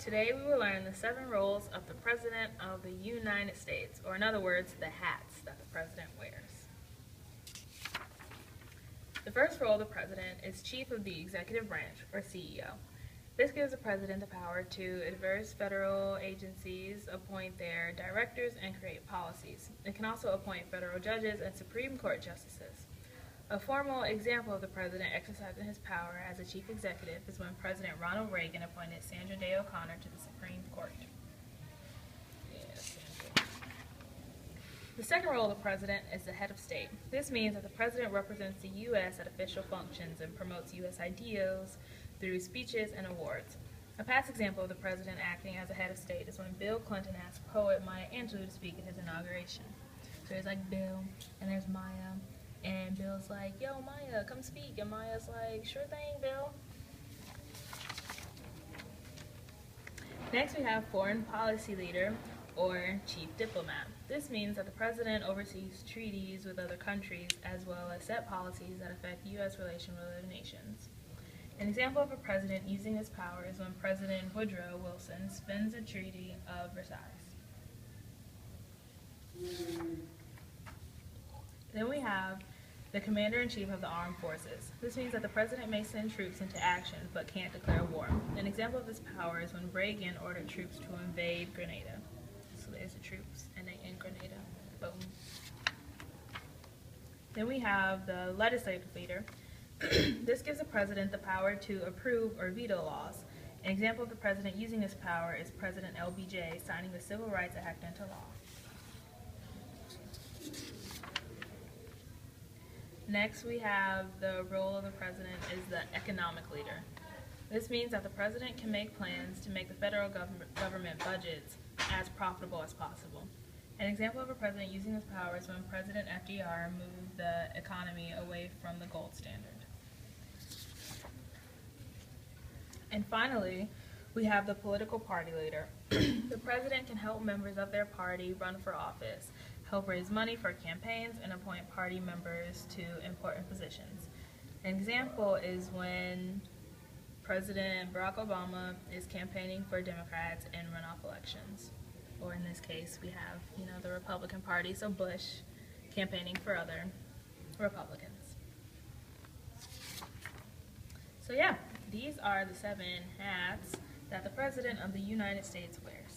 Today we will learn the 7 roles of the President of the United States, or in other words, the hats that the President wears. The first role of the President is Chief of the Executive Branch, or CEO. This gives the President the power to advise federal agencies, appoint their directors, and create policies. It can also appoint federal judges and Supreme Court justices. A formal example of the President exercising his power as a chief executive is when President Ronald Reagan appointed Sandra Day O'Connor to the Supreme Court. The second role of the President is the head of state. This means that the President represents the U.S. at official functions and promotes U.S. ideals through speeches and awards. A past example of the President acting as a head of state is when Bill Clinton asked poet Maya Angelou to speak at his inauguration. So there's like Bill, and there's Maya, and Bill's like, yo, Maya, come speak. And Maya's like, sure thing, Bill. Next, we have foreign policy leader, or chief diplomat. This means that the President oversees treaties with other countries, as well as set policies that affect U.S. relations with other nations. An example of a president using his power is when President Woodrow Wilson spins the Treaty of Versailles. Then we have the Commander-in-Chief of the Armed Forces. This means that the President may send troops into action, but can't declare war. An example of this power is when Reagan ordered troops to invade Grenada. So there's the troops, and they in Grenada. Boom. Then we have the legislative leader. This gives the President the power to approve or veto laws. An example of the President using this power is President LBJ signing the Civil Rights Act into law. Next, we have the role of the President is the economic leader. This means that the President can make plans to make the federal government budgets as profitable as possible. An example of a President using this power is when President FDR moved the economy away from the gold standard. And finally, we have the political party leader. The President can help members of their party run for office, help raise money for campaigns, and appoint party members to important positions. An example is when President Barack Obama is campaigning for Democrats in runoff elections. Or in this case, we have, the Republican Party, so Bush campaigning for other Republicans. So yeah, these are the 7 hats that the President of the United States wears.